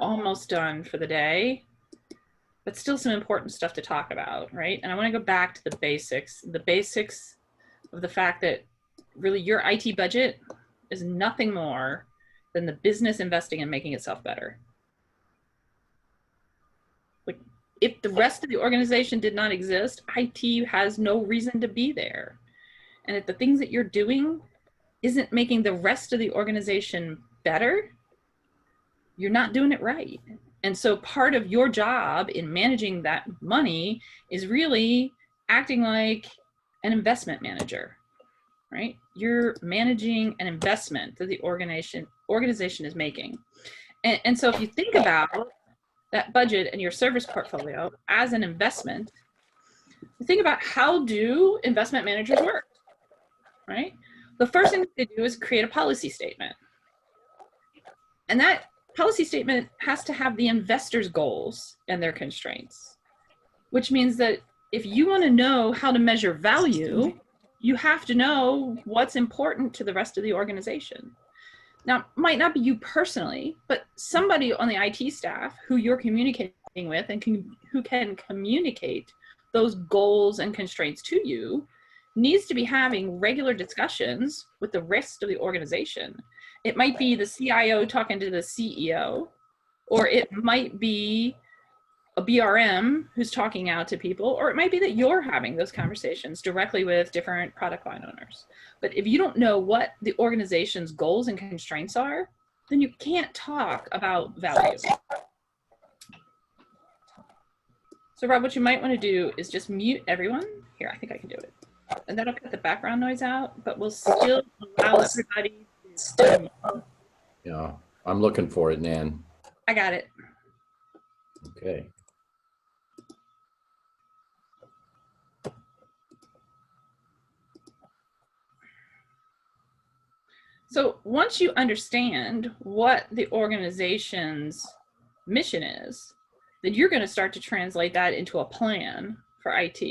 almost done for the day, but still some important stuff to talk about, right? And I want to go back to the basics of the fact that really your IT budget is nothing more than the business investing in making itself better. Like, if the rest of the organization did not exist, IT has no reason to be there. And if the things that you're doing isn't making the rest of the organization better, you're not doing it right. And so part of your job in managing that money is really acting like an investment manager, right? You're managing an investment that the organization is making. And so if you think about that budget and your service portfolio as an investment, think about, how do investment managers work, right? The first thing they do is create a policy statement. And that policy statement has to have the investor's goals and their constraints, which means that if you want to know how to measure value, you have to know what's important to the rest of the organization. Now, it might not be you personally, but somebody on the IT staff who you're communicating with and who can communicate those goals and constraints to you needs to be having regular discussions with the rest of the organization. It might be the CIO talking to the CEO, or it might be a BRM who's talking out to people, or it might be that you're having those conversations directly with different product line owners. But if you don't know what the organization's goals and constraints are, then you can't talk about value. So Rob, what you might want to do is just mute everyone. Here, I think I can do it. And that'll cut the background noise out, but we'll still allow everybody to still. Yeah, I'm looking for it, Nan. I got it. Okay. So once you understand what the organization's mission is, then you're going to start to translate that into a plan for IT,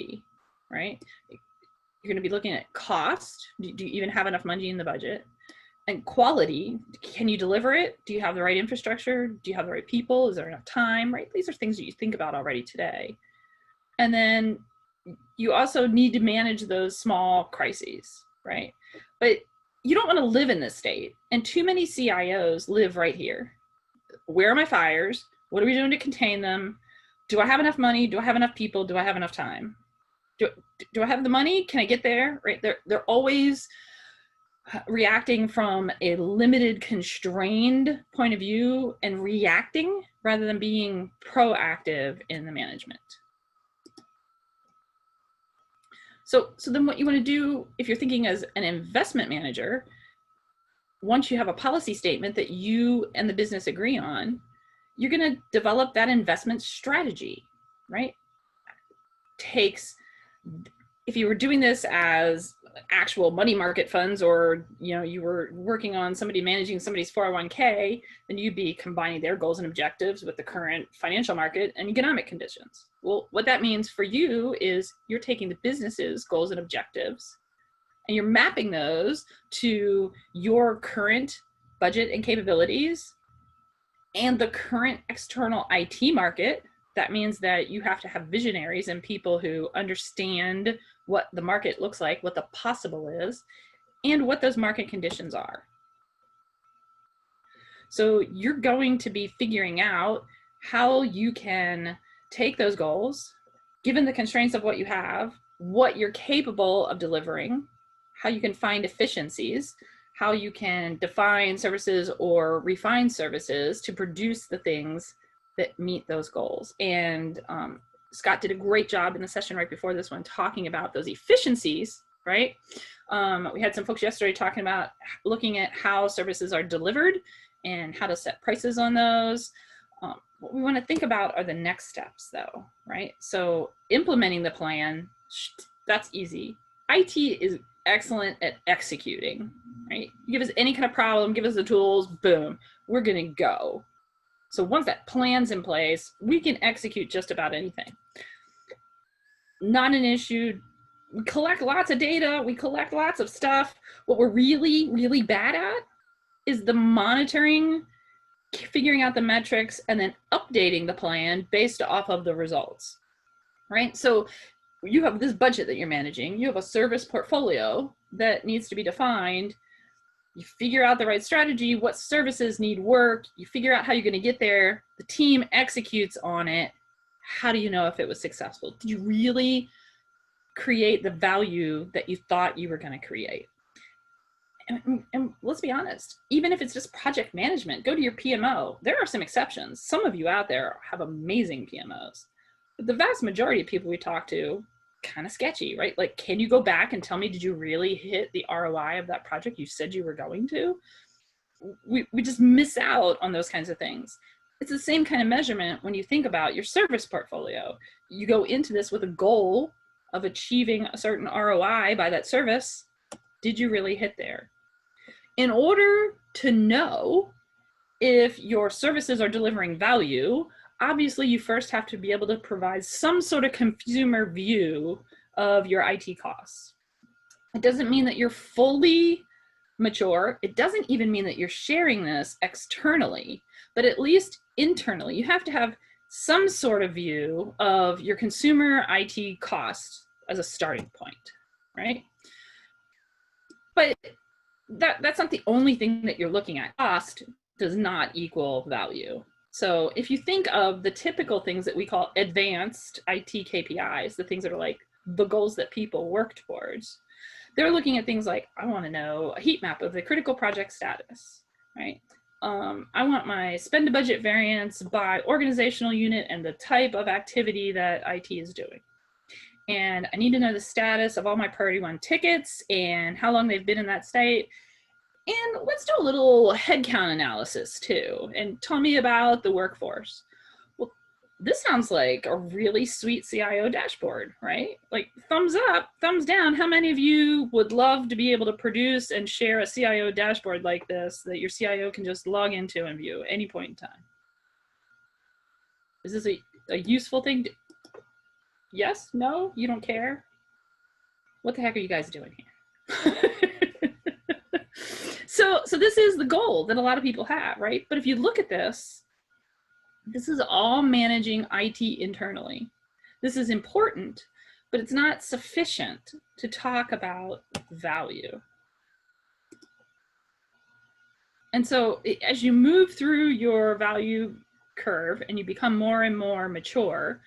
right? You're going to be looking at cost. Do you even have enough money in the budget? And quality, can you deliver it? Do you have the right infrastructure? Do you have the right people? Is there enough time, right? These are things that you think about already today. And then you also need to manage those small crises, right? But you don't want to live in this state. And too many CIOs live right here. Where are my fires? What are we doing to contain them? Do I have enough money? Do I have enough people? Do I have enough time? Do I have the money? Can I get there? Right? They're always reacting from a limited, constrained point of view and reacting rather than being proactive in the management. So then what you want to do if you're thinking as an investment manager, once you have a policy statement that you and the business agree on, you're going to develop that investment strategy, right? If you were doing this as actual money market funds, or you were working on somebody managing somebody's 401k, then you'd be combining their goals and objectives with the current financial market and economic conditions. Well, what that means for you is you're taking the business's goals and objectives and you're mapping those to your current budget and capabilities and the current external IT market. That means that you have to have visionaries and people who understand what the market looks like, what the possible is, and what those market conditions are. So you're going to be figuring out how you can take those goals, given the constraints of what you have, what you're capable of delivering, how you can find efficiencies, how you can define services or refine services to produce the things that meet those goals. And Scott did a great job in the session right before this one talking about those efficiencies, right? We had some folks yesterday talking about looking at how services are delivered and how to set prices on those. What we want to think about are the next steps though, right? So implementing the plan, that's easy. IT is excellent at executing, right? Give us any kind of problem, give us the tools, boom, we're gonna go. So once that plan's in place, we can execute just about anything. Not an issue. We collect lots of data, we collect lots of stuff. What we're really, really bad at is the monitoring figuring out the metrics, and then updating the plan based off of the results, right? So you have this budget that you're managing, you have a service portfolio that needs to be defined. You figure out the right strategy, what services need work, you figure out how you're going to get there, the team executes on it. How do you know if it was successful? Did you really create the value that you thought you were going to create? And let's be honest, even if it's just project management, go to your PMO. There are some exceptions. Some of you out there have amazing PMOs, but the vast majority of people we talk to, kind of sketchy, right? Like, can you go back and tell me, did you really hit the ROI of that project you said you were going to? We just miss out on those kinds of things. It's the same kind of measurement when you think about your service portfolio. You go into this with a goal of achieving a certain ROI by that service. Did you really hit there? In order to know if your services are delivering value, obviously you first have to be able to provide some sort of consumer view of your IT costs. It doesn't mean that you're fully mature. It doesn't even mean that you're sharing this externally, but at least internally, you have to have some sort of view of your consumer IT costs as a starting point, right? But that's not the only thing that you're looking at. Cost does not equal value. So if you think of the typical things that we call advanced IT KPIs, the things that are like the goals that people work towards, they're looking at things like, I want to know a heat map of the critical project status, right? I want my spend to budget variance by organizational unit and the type of activity that IT is doing. And I need to know the status of all my priority 1 tickets and how long they've been in that state. And let's do a little headcount analysis too, and tell me about the workforce. Well, this sounds like a really sweet CIO dashboard, right? Like, thumbs up, thumbs down. How many of you would love to be able to produce and share a CIO dashboard like this that your CIO can just log into and view at any point in time? Is this a useful thing to... Yes? No? You don't care? What the heck are you guys doing here? So this is the goal that a lot of people have, right? But if you look at this, this is all managing IT internally. This is important, but it's not sufficient to talk about value. And so as you move through your value curve and you become more and more mature,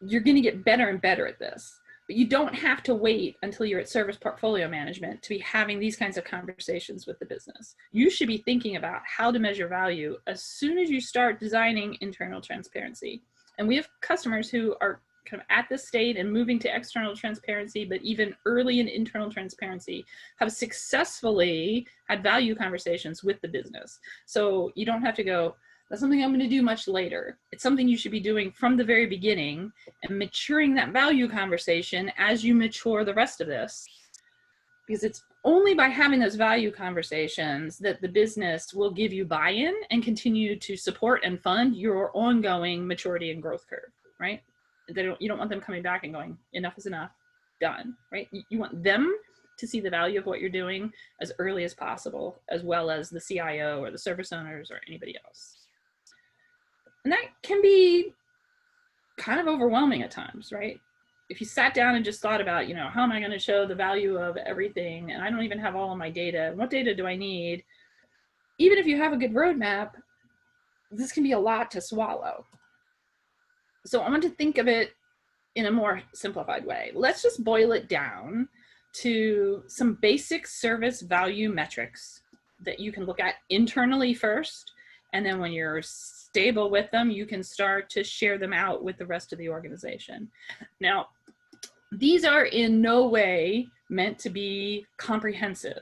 you're going to get better and better at this. But you don't have to wait until you're at service portfolio management to be having these kinds of conversations with the business. You should be thinking about how to measure value as soon as you start designing internal transparency. And we have customers who are kind of at this state and moving to external transparency, but even early in internal transparency, have successfully had value conversations with the business. So you don't have to go, that's something I'm going to do much later. It's something you should be doing from the very beginning and maturing that value conversation as you mature the rest of this. Because it's only by having those value conversations that the business will give you buy-in and continue to support and fund your ongoing maturity and growth curve, right? You don't want them coming back and going, enough is enough, done, right? You want them to see the value of what you're doing as early as possible, as well as the CIO or the service owners or anybody else. And that can be kind of overwhelming at times, right? If you sat down and just thought about, how am I going to show the value of everything? And I don't even have all of my data. What data do I need? Even if you have a good roadmap, this can be a lot to swallow. So I want to think of it in a more simplified way. Let's just boil it down to some basic service value metrics that you can look at internally first. And then when you're stable with them, you can start to share them out with the rest of the organization. Now, these are in no way meant to be comprehensive.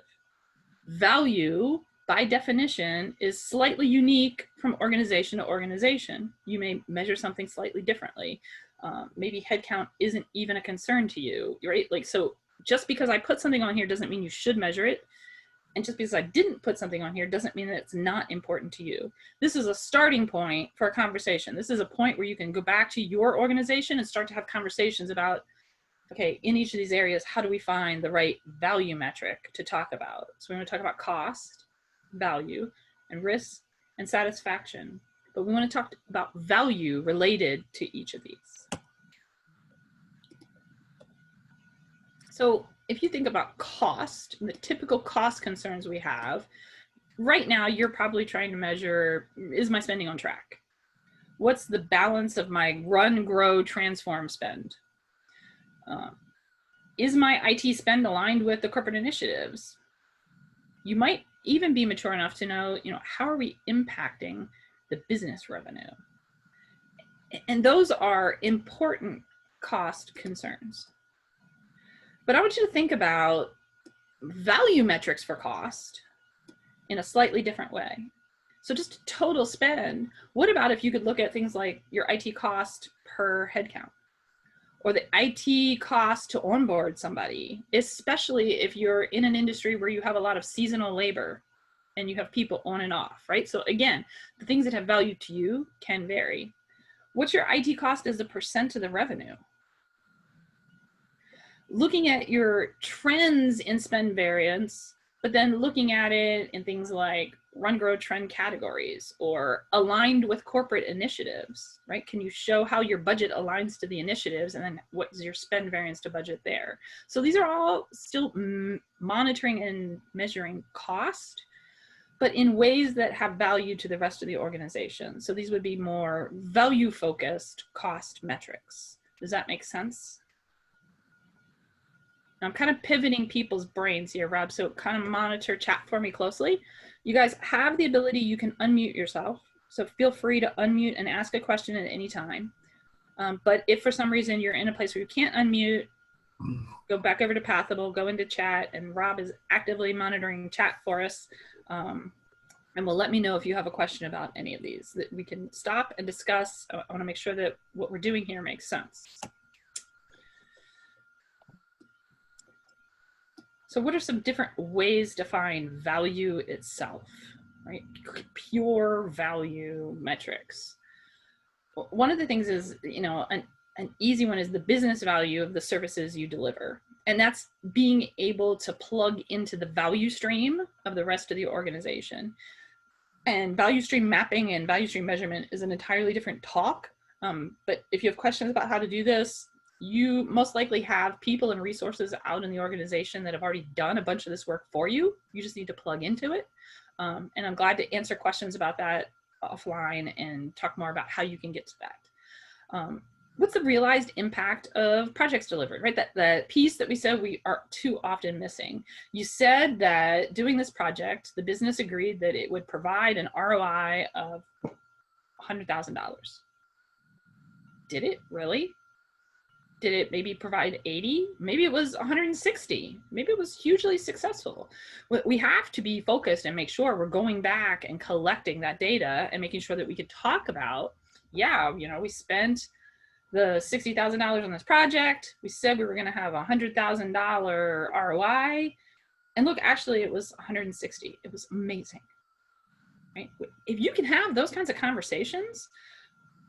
Value, by definition, is slightly unique from organization to organization. You may measure something slightly differently. Maybe headcount isn't even a concern to you, right? Like, so just because I put something on here doesn't mean you should measure it. And just because I didn't put something on here doesn't mean that it's not important to you. This is a starting point for a conversation. This is a point where you can go back to your organization and start to have conversations about, okay, in each of these areas, how do we find the right value metric to talk about? So we want to talk about cost, value, and risk, and satisfaction. But we want to talk about value related to each of these. So if you think about cost, the typical cost concerns we have, right now you're probably trying to measure, is my spending on track? What's the balance of my run, grow, transform spend? Is my IT spend aligned with the corporate initiatives? You might even be mature enough to know, how are we impacting the business revenue? And those are important cost concerns. But I want you to think about value metrics for cost in a slightly different way. So just total spend. What about if you could look at things like your IT cost per headcount, or the IT cost to onboard somebody, especially if you're in an industry where you have a lot of seasonal labor and you have people on and off, right? So again, the things that have value to you can vary. What's your IT cost as a percent of the revenue? Looking at your trends in spend variance, but then looking at it in things like run, grow, trend categories, or aligned with corporate initiatives, right? Can you show how your budget aligns to the initiatives, and then what is your spend variance to budget there? So these are all still monitoring and measuring cost, but in ways that have value to the rest of the organization. So these would be more value-focused cost metrics. Does that make sense? I'm kind of pivoting people's brains here, Rob, so kind of monitor chat for me closely. You guys have the ability, you can unmute yourself. So feel free to unmute and ask a question at any time. But if for some reason you're in a place where you can't unmute, go back over to Pathable, go into chat, and Rob is actively monitoring chat for us. And will let me know if you have a question about any of these that we can stop and discuss. I want to make sure that what we're doing here makes sense. So what are some different ways to find value itself, right? Pure value metrics. One of the things is, an easy one is the business value of the services you deliver. And that's being able to plug into the value stream of the rest of the organization. And value stream mapping and value stream measurement is an entirely different talk. But if you have questions about how to do this, you most likely have people and resources out in the organization that have already done a bunch of this work for you. You just need to plug into it. And I'm glad to answer questions about that offline and talk more about how you can get to that. What's the realized impact of projects delivered, right? That piece that we said we are too often missing. You said that doing this project, the business agreed that it would provide an ROI of $100,000. Did it really? Did it maybe provide 80? Maybe it was 160. Maybe it was hugely successful. We have to be focused and make sure we're going back and collecting that data and making sure that we could talk about, yeah, we spent the $60,000 on this project. We said we were going to have a $100,000 ROI. And look, actually it was 160. It was amazing, right? If you can have those kinds of conversations,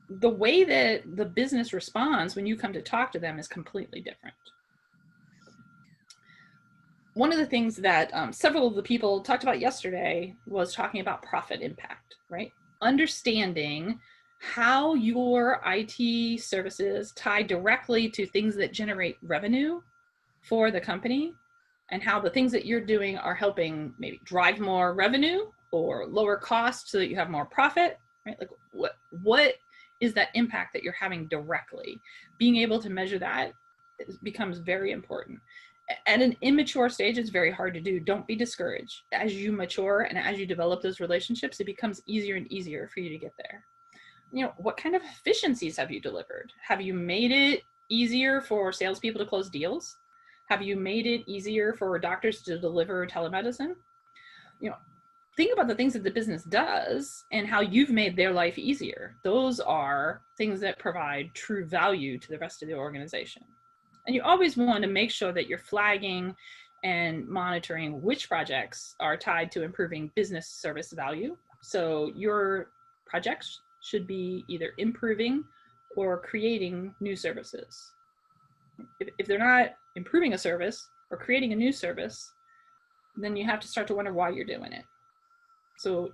the way that the business responds when you come to talk to them is completely different. One of the things that several of the people talked about yesterday was talking about profit impact, right? Understanding how your IT services tie directly to things that generate revenue for the company, and how the things that you're doing are helping maybe drive more revenue or lower costs so that you have more profit, right? Like what is that impact that you're having directly? Being able to measure that becomes very important. At an immature stage, it's very hard to do. Don't be discouraged. As you mature and as you develop those relationships, it becomes easier and easier for you to get there. What kind of efficiencies have you delivered? Have you made it easier for salespeople to close deals? Have you made it easier for doctors to deliver telemedicine? Think about the things that the business does and how you've made their life easier. Those are things that provide true value to the rest of the organization. And you always want to make sure that you're flagging and monitoring which projects are tied to improving business service value. So your projects should be either improving or creating new services. If they're not improving a service or creating a new service, then you have to start to wonder why you're doing it. So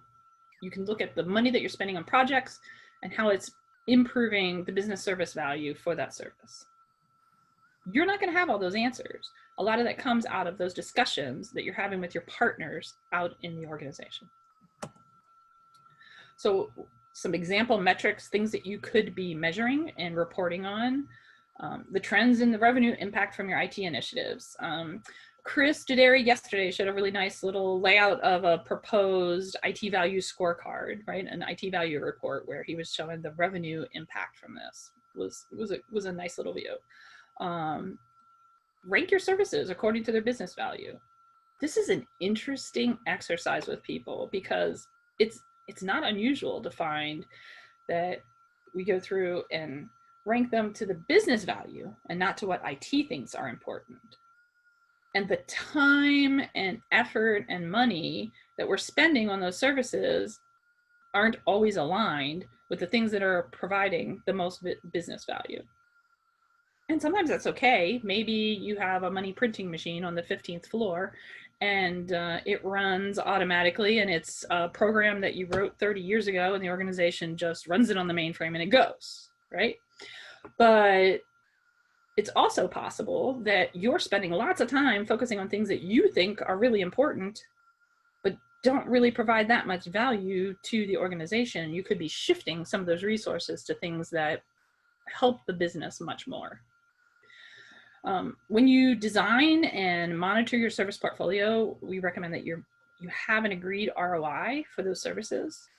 You can look at the money that you're spending on projects and how it's improving the business service value for that service. You're not going to have all those answers. A lot of that comes out of those discussions that you're having with your partners out in the organization. So some example metrics, things that you could be measuring and reporting on, the trends in the revenue impact from your IT initiatives. Chris Duderi yesterday showed a really nice little layout of a proposed IT value scorecard, right? An IT value report where he was showing the revenue impact from this. Was a nice little view. Rank your services according to their business value. This is an interesting exercise with people because it's not unusual to find that we go through and rank them to the business value and not to what IT thinks are important. And the time and effort and money that we're spending on those services aren't always aligned with the things that are providing the most business value. And sometimes that's okay. Maybe you have a money printing machine on the 15th floor and it runs automatically, and it's a program that you wrote 30 years ago and the organization just runs it on the mainframe and it goes, right? But it's also possible that you're spending lots of time focusing on things that you think are really important, but don't really provide that much value to the organization. You could be shifting some of those resources to things that help the business much more. When you design and monitor your service portfolio, we recommend that you have an agreed ROI for those services.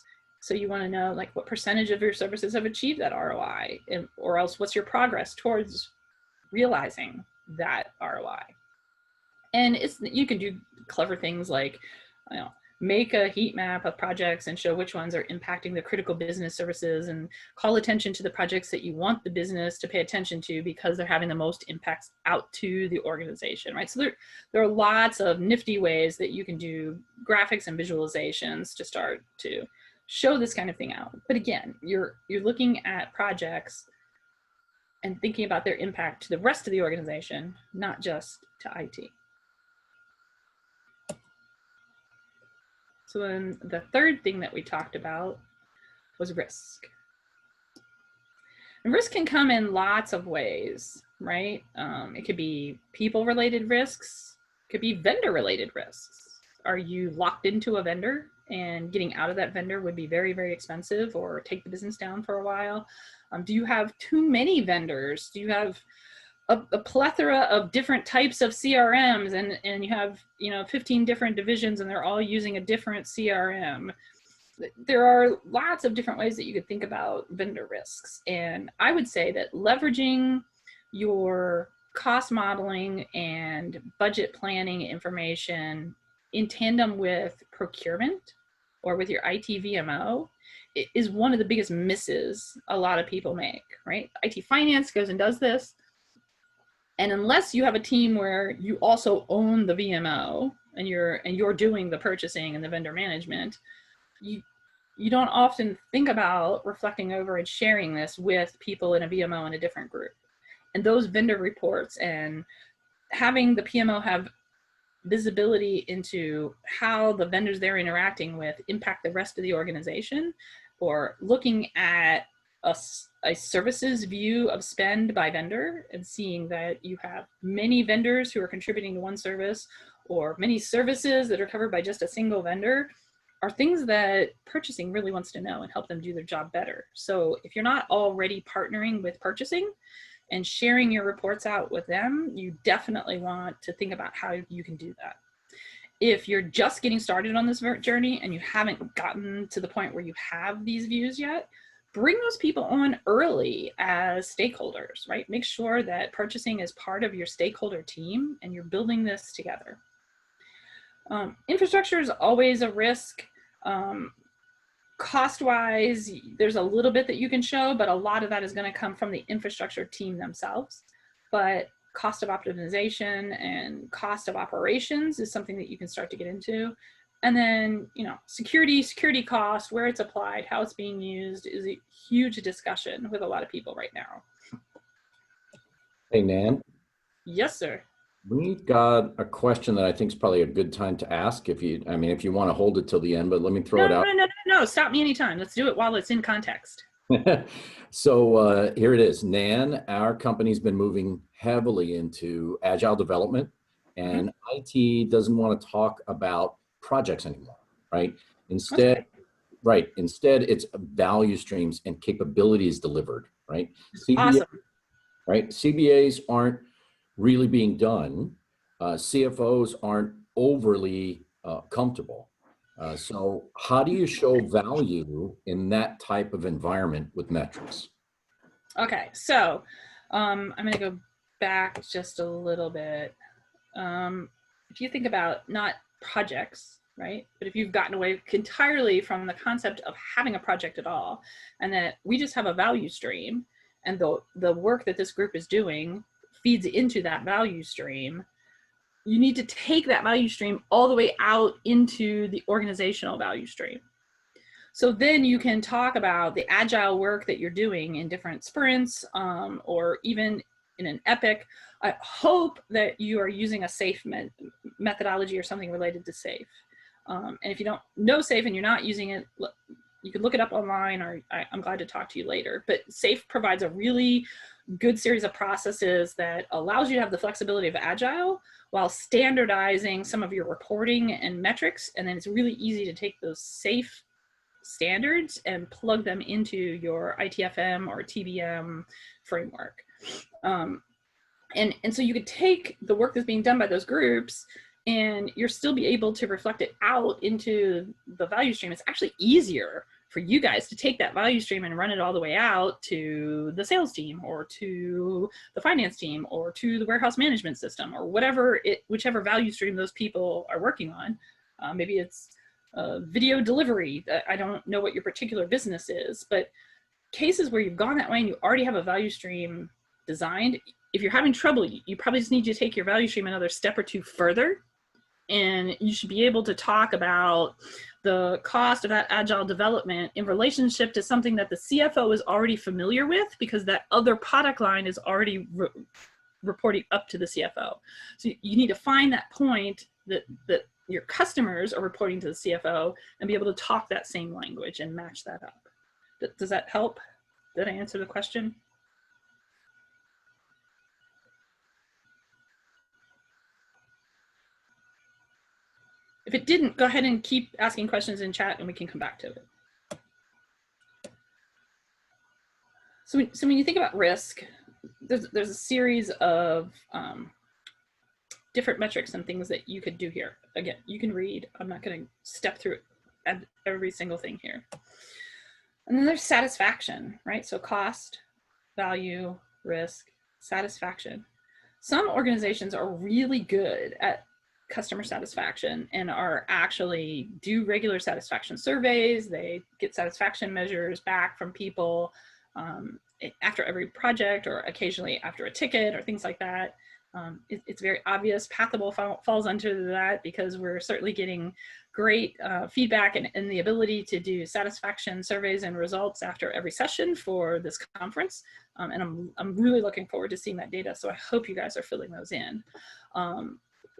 So you want to know like what percentage of your services have achieved that ROI, or else what's your progress towards realizing that ROI. And you can do clever things like, make a heat map of projects and show which ones are impacting the critical business services, and call attention to the projects that you want the business to pay attention to because they're having the most impacts out to the organization, right? So there are lots of nifty ways that you can do graphics and visualizations to start to show this kind of thing out. But again, you're looking at projects and thinking about their impact to the rest of the organization, not just to IT. So then the third thing that we talked about was risk. And risk can come in lots of ways, right? It could be people-related risks, it could be vendor-related risks. Are you locked into a vendor and getting out of that vendor would be very, very expensive or take the business down for a while? Do you have too many vendors? Do you have a plethora of different types of CRMs and you have 15 different divisions and they're all using a different CRM? There are lots of different ways that you could think about vendor risks. And I would say that leveraging your cost modeling and budget planning information in tandem with procurement or with your IT VMO is one of the biggest misses a lot of people make, right? IT finance goes and does this. And unless you have a team where you also own the VMO and you're doing the purchasing and the vendor management, you don't often think about reflecting over and sharing this with people in a VMO in a different group. And those vendor reports and having the PMO have visibility into how the vendors they're interacting with impact the rest of the organization, or looking at a services view of spend by vendor and seeing that you have many vendors who are contributing to one service or many services that are covered by just a single vendor are things that purchasing really wants to know and help them do their job better. So if you're not already partnering with purchasing and sharing your reports out with them, you definitely want to think about how you can do that. If you're just getting started on this journey and you haven't gotten to the point where you have these views yet, bring those people on early as stakeholders, right? Make sure that purchasing is part of your stakeholder team and you're building this together. Infrastructure is always a risk. Cost-wise, there's a little bit that you can show, but a lot of that is going to come from the infrastructure team themselves. But cost of optimization and cost of operations is something that you can start to get into. And then, security cost, where it's applied, how it's being used is a huge discussion with a lot of people right now. Hey, Nan. Yes, sir. We got a question that I think is probably a good time to ask I mean, if you want to hold it till the end, but let me throw No, it out. no, no, no, no. Stop me anytime. Let's do it while it's in context. So here it is. Nan, our company's been moving heavily into agile development, Hmm. and IT doesn't want to talk about projects anymore, right? That's Instead, okay. instead it's value streams and capabilities delivered, right? It's CBA, awesome. right? CBAs aren't really being done. CFOs aren't overly comfortable. So how do you show value in that type of environment with metrics? Okay, so I'm going to go back just a little bit. If you think about not projects, right? But if you've gotten away entirely from the concept of having a project at all, and that we just have a value stream, and the work that this group is doing feeds into that value stream, you need to take that value stream all the way out into the organizational value stream. So then you can talk about the agile work that you're doing in different sprints, or even in an epic. I hope that you are using a SAFe methodology or something related to SAFe. And if you don't know SAFe and you're not using it, you can look it up online, or I'm glad to talk to you later. But SAFe provides a really good series of processes that allows you to have the flexibility of agile while standardizing some of your reporting and metrics. And then it's really easy to take those SAFe standards and plug them into your ITFM or TBM framework. And so you could take the work that's being done by those groups and you'll still be able to reflect it out into the value stream. It's actually easier for you guys to take that value stream and run it all the way out to the sales team or to the finance team or to the warehouse management system or whichever value stream those people are working on. Maybe it's video delivery. I don't know what your particular business is, but cases where you've gone that way and you already have a value stream designed, if you're having trouble, you probably just need to take your value stream another step or two further. And you should be able to talk about the cost of that agile development in relationship to something that the CFO is already familiar with, because that other product line is already reporting up to the CFO. So you need to find that point that your customers are reporting to the CFO and be able to talk that same language and match that up. Does that help? Did I answer the question? If it didn't, go ahead and keep asking questions in chat and we can come back to it. So when you think about risk, there's a series of different metrics and things that you could do here. Again, you can read. I'm not going to step through every single thing here. And then there's satisfaction, right? So cost, value, risk, satisfaction. Some organizations are really good at customer satisfaction and are actually do regular satisfaction surveys. They get satisfaction measures back from people after every project or occasionally after a ticket or things like that. It's very obvious. Pathable falls under that because we're certainly getting great feedback and the ability to do satisfaction surveys and results after every session for this conference. And I'm really looking forward to seeing that data. So I hope you guys are filling those in.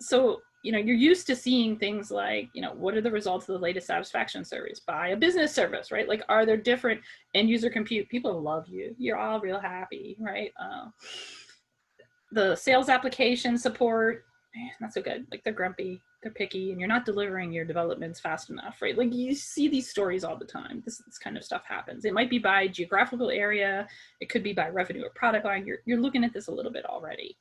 So, you're used to seeing things like, what are the results of the latest satisfaction surveys by a business service, right? Like, are there different end user compute? People love you. You're all real happy, right? The sales application support, not so good. Like, they're grumpy, they're picky, and you're not delivering your developments fast enough, right? Like, you see these stories all the time. This kind of stuff happens. It might be by geographical area. It could be by revenue or product line. You're looking at this a little bit already.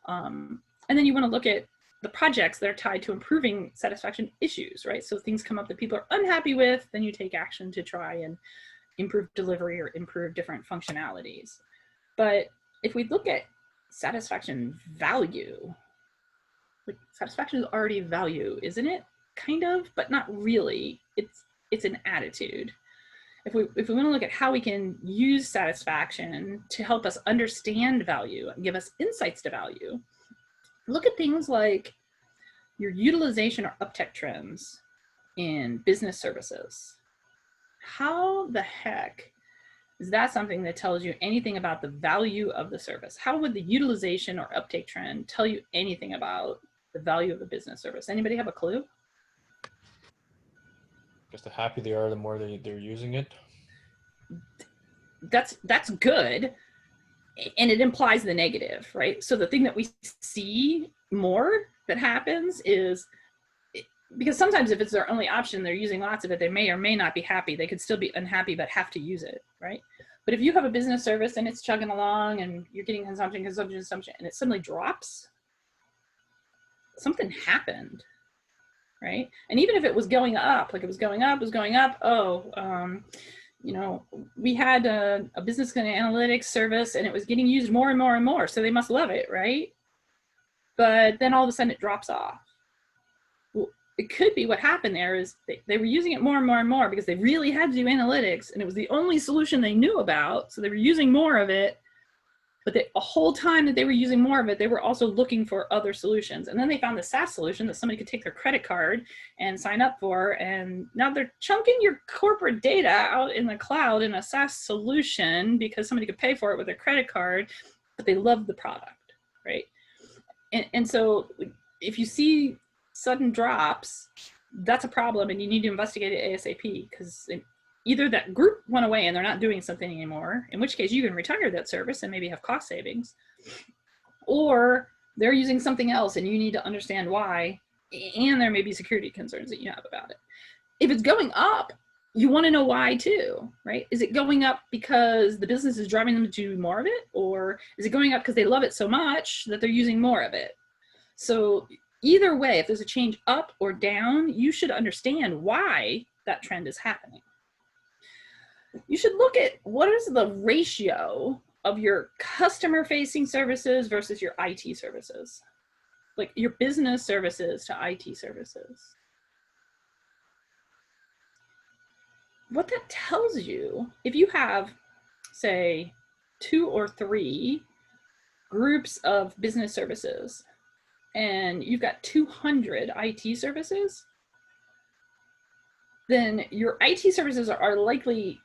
And then you want to look at the projects that are tied to improving satisfaction issues, right? So things come up that people are unhappy with, then you take action to try and improve delivery or improve different functionalities. But if we look at satisfaction value, like, satisfaction is already value, isn't it? Kind of, but not really. It's an attitude. If we want to look at how we can use satisfaction to help us understand value and give us insights to value, look at things like your utilization or uptake trends in business services. How the heck is that something that tells you anything about the value of the service? How would the utilization or uptake trend tell you anything about the value of a business service? Anybody have a clue? Just the happier they are, the more they're using it. That's good. And it implies the negative, right? So the thing that we see more that happens is, because sometimes if it's their only option, they're using lots of it, they may or may not be happy. They could still be unhappy, but have to use it, right? But if you have a business service and it's chugging along and you're getting consumption, and it suddenly drops, something happened, right? And even if it was going up, like it was going up, you know, we had a business analytics service and it was getting used more and more and more, so they must love it, right? But then all of a sudden it drops off. Well, it could be what happened there is they were using it more and more and more because they really had to do analytics and it was the only solution they knew about, so they were using more of it. But the whole time that they were using more of it, they were also looking for other solutions. And then they found the SaaS solution that somebody could take their credit card and sign up for. And now they're chunking your corporate data out in the cloud in a SaaS solution because somebody could pay for it with their credit card, but they love the product, right? And so if you see sudden drops, that's a problem and you need to investigate it ASAP, because either that group went away and they're not doing something anymore, in which case you can retire that service and maybe have cost savings, or they're using something else and you need to understand why, and there may be security concerns that you have about it. If it's going up, you want to know why too, right? Is it going up because the business is driving them to do more of it, or is it going up because they love it so much that they're using more of it? So either way, if there's a change up or down, you should understand why that trend is happening. You should look at what is the ratio of your customer facing services versus your IT services, like your business services to IT services. What that tells you, if you have, say, 2 or 3 groups of business services and you've got 200 IT services, then your IT services are likely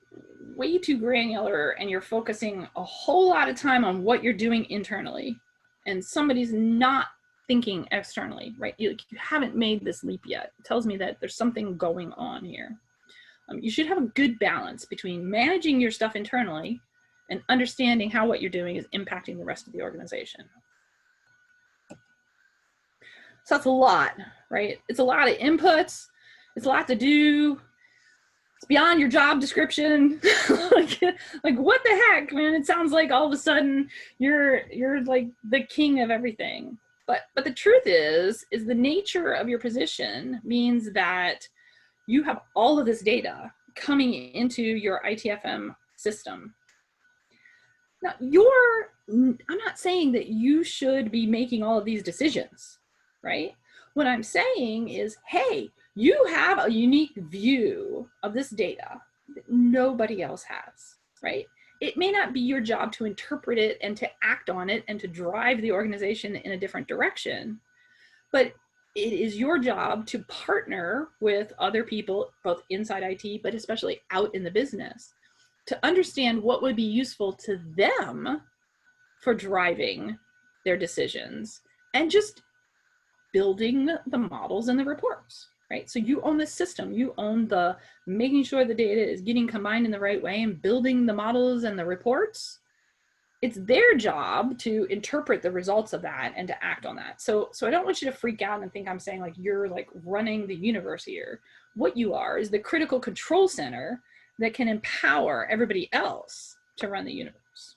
way too granular and you're focusing a whole lot of time on what you're doing internally and somebody's not thinking externally, right? You haven't made this leap yet. It tells me that there's something going on here. You should have a good balance between managing your stuff internally and understanding how what you're doing is impacting the rest of the organization. So that's a lot, right? It's a lot of inputs. It's a lot to do. It's beyond your job description. like what the heck, man? It sounds like all of a sudden you're like the king of everything. But the truth is the nature of your position means that you have all of this data coming into your ITFM system. Now, I'm not saying that you should be making all of these decisions, right? What I'm saying is, hey, you have a unique view of this data that nobody else has, right? It may not be your job to interpret it and to act on it and to drive the organization in a different direction, but it is your job to partner with other people, both inside IT, but especially out in the business, to understand what would be useful to them for driving their decisions and just building the models and the reports, right? So you own the system, you own the making sure the data is getting combined in the right way and building the models and the reports. It's their job to interpret the results of that and to act on that. So I don't want you to freak out and think I'm saying like you're like running the universe here. What you are is the critical control center that can empower everybody else to run the universe.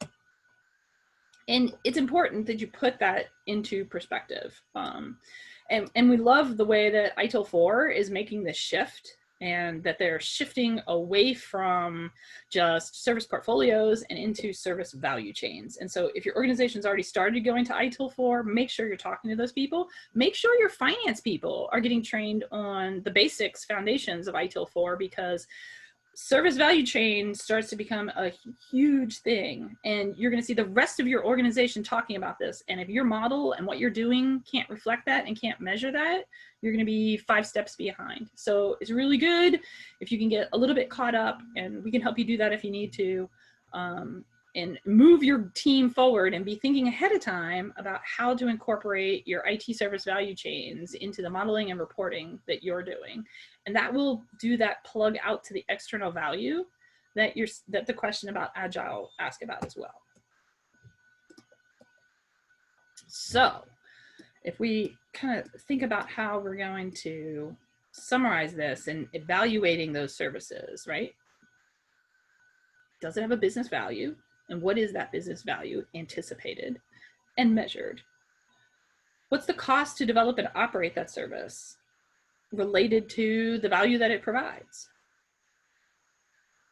And it's important that you put that into perspective. And we love the way that ITIL 4 is making this shift, and that they're shifting away from just service portfolios and into service value chains. And so if your organization's already started going to ITIL 4, make sure you're talking to those people. Make sure your finance people are getting trained on the basics, foundations of ITIL 4, because service value chain starts to become a huge thing, and you're going to see the rest of your organization talking about this. And if your model and what you're doing can't reflect that and can't measure that, you're going to be 5 steps behind. So it's really good if you can get a little bit caught up, and we can help you do that if you need to. and move your team forward and be thinking ahead of time about how to incorporate your IT service value chains into the modeling and reporting that you're doing. And that will do that plug out to the external value that the question about Agile asked about as well. So if we kind of think about how we're going to summarize this and evaluating those services, right? Does it have a business value? And what is that business value anticipated and measured? What's the cost to develop and operate that service related to the value that it provides?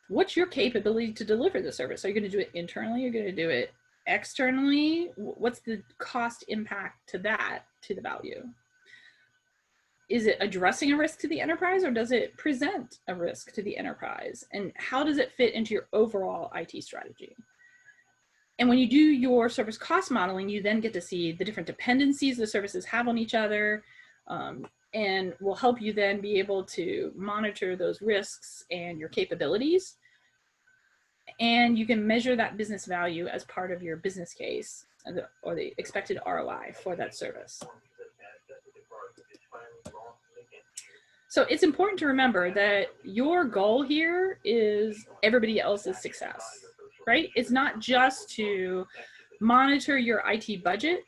What's your capability to deliver the service? Are you going to do it internally? Are you going to do it externally? What's the cost impact to that, to the value? Is it addressing a risk to the enterprise, or does it present a risk to the enterprise? And how does it fit into your overall IT strategy? And when you do your service cost modeling, you then get to see the different dependencies the services have on each other, and will help you then be able to monitor those risks and your capabilities. And you can measure that business value as part of your business case or the expected ROI for that service. So it's important to remember that your goal here is everybody else's success, right? It's not just to monitor your IT budget,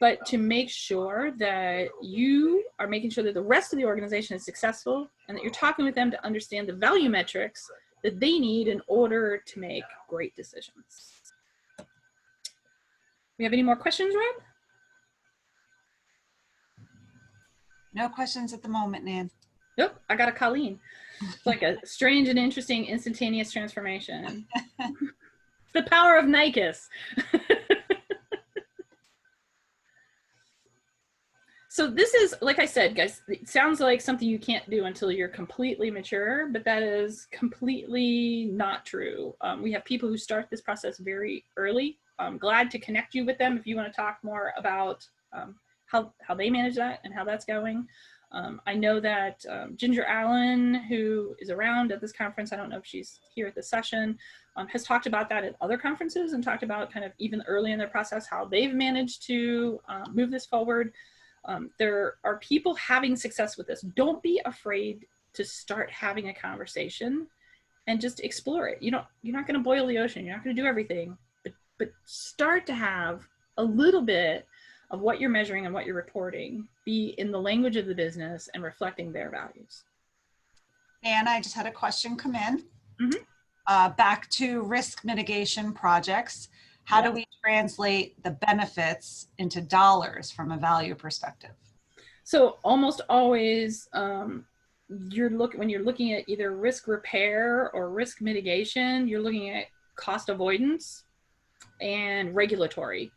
but to make sure that you are making sure that the rest of the organization is successful and that you're talking with them to understand the value metrics that they need in order to make great decisions. We have any more questions, Rob? No questions at the moment, Nan. Nope, I got a Colleen. It's like a strange and interesting instantaneous transformation. The power of Nikes. So this is, like I said, guys, it sounds like something you can't do until you're completely mature, but that is completely not true. We have people who start this process very early. I'm glad to connect you with them if you want to talk more about how they manage that and how that's going. I know that Ginger Allen, who is around at this conference, I don't know if she's here at the session, has talked about that at other conferences and talked about kind of even early in their process how they've managed to move this forward. There are people having success with this. Don't be afraid to start having a conversation and just explore it. You're not going to boil the ocean. You're not going to do everything, but start to have a little bit of what you're measuring and what you're reporting be in the language of the business and reflecting their values. And I just had a question come in. Mm-hmm. Back to risk mitigation projects. How do we translate the benefits into dollars from a value perspective? So almost always, when you're looking at either risk repair or risk mitigation, you're looking at cost avoidance and regulatory.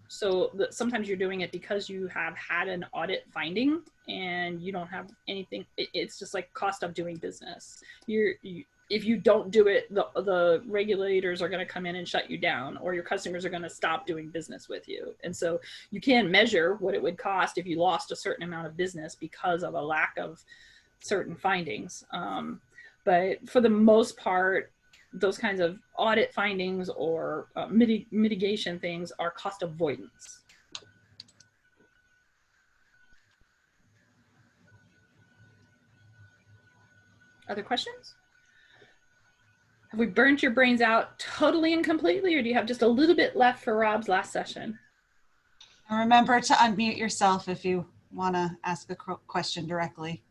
So sometimes you're doing it because you have had an audit finding and you don't have anything. It's just like cost of doing business. If you don't do it, the regulators are going to come in and shut you down, or your customers are going to stop doing business with you. And so you can measure what it would cost if you lost a certain amount of business because of a lack of certain findings. But for the most part, those kinds of audit findings or mitigation things are cost avoidance. Other questions? Have we burnt your brains out totally and completely, or do you have just a little bit left for Rob's last session? And remember to unmute yourself if you want to ask a question directly.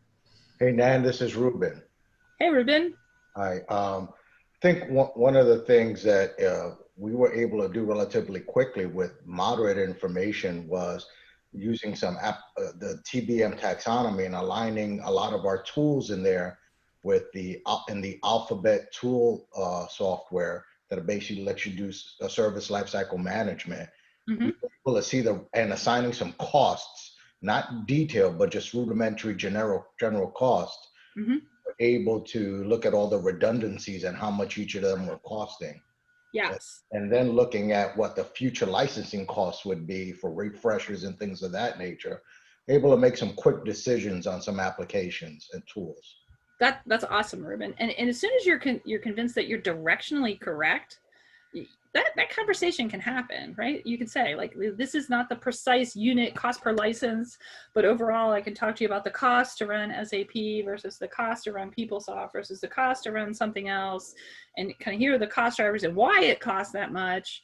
Hey, Nan, this is Ruben. Hey, Ruben. Hi. I think one of the things that we were able to do relatively quickly with moderated information was using the TBM taxonomy and aligning a lot of our tools in there with the Alphabet tool software that basically lets you do a service lifecycle management. Mm-hmm. We were able to see and assigning some costs, not detailed, but just rudimentary general costs. Mm-hmm. We're able to look at all the redundancies and how much each of them were costing. Yes. And then looking at what the future licensing costs would be for refreshers and things of that nature, able to make some quick decisions on some applications and tools. That's awesome, Ruben. And as soon as you're convinced that you're directionally correct, that conversation can happen, right? You could say, like, this is not the precise unit cost per license, but overall I can talk to you about the cost to run SAP versus the cost to run PeopleSoft versus the cost to run something else, and kind of here are the cost drivers and why it costs that much.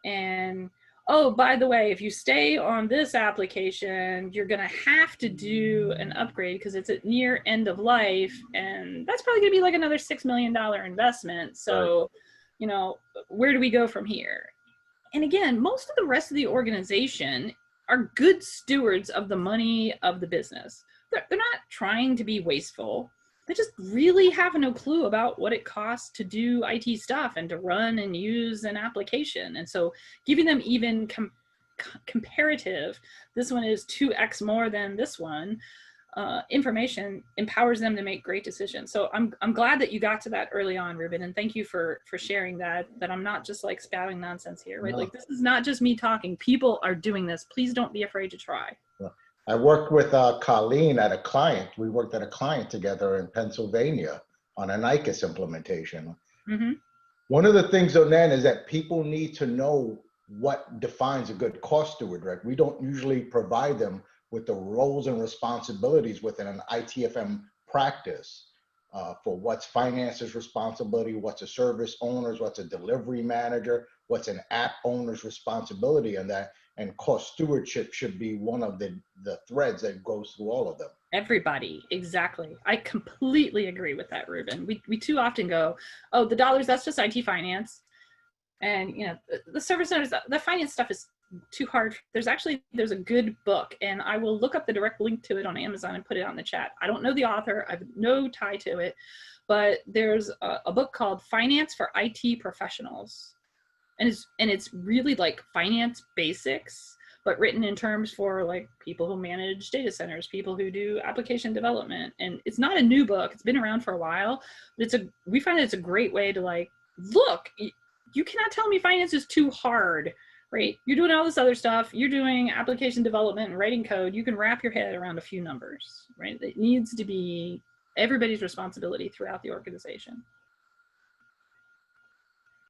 And oh, by the way, if you stay on this application, you're going to have to do an upgrade because it's at near end of life, and that's probably going to be like another $6 million investment. So Right. you know, where do we go from here? And again, most of the rest of the organization are good stewards of the money of the business. They're not trying to be wasteful. They just really have no clue about what it costs to do IT stuff and to run and use an application. And so giving them even comparative, this one is 2x more than this one, information empowers them to make great decisions. So I'm glad that you got to that early on, Ruben, and thank you for sharing that I'm not just like spouting nonsense here, right? No. Like, this is not just me talking. People are doing this. Please don't be afraid to try. I worked with Colleen at a client. We worked at a client together in Pennsylvania on an ICAS implementation. Mm-hmm. One of the things, though, Nan, is that people need to know what defines a good cost steward, right? We don't usually provide them with the roles and responsibilities within an ITFM practice for what's finance's responsibility, what's a service owner's, what's a delivery manager, what's an app owner's responsibility, and that. And cost stewardship should be one of the threads that goes through all of them. Everybody, exactly. I completely agree with that, Ruben. We too often go, oh, the dollars, that's just IT finance. And you know, the service owners, the finance stuff is too hard. There's a good book, and I will look up the direct link to it on Amazon and put it on the chat. I don't know the author. I have no tie to it, but there's a book called Finance for IT Professionals. And it's really like finance basics, but written in terms for like people who manage data centers, people who do application development. And it's not a new book. It's been around for a while, but we find that it's a great way to like, look, you cannot tell me finance is too hard, right? You're doing all this other stuff. You're doing application development and writing code. You can wrap your head around a few numbers, right? It needs to be everybody's responsibility throughout the organization.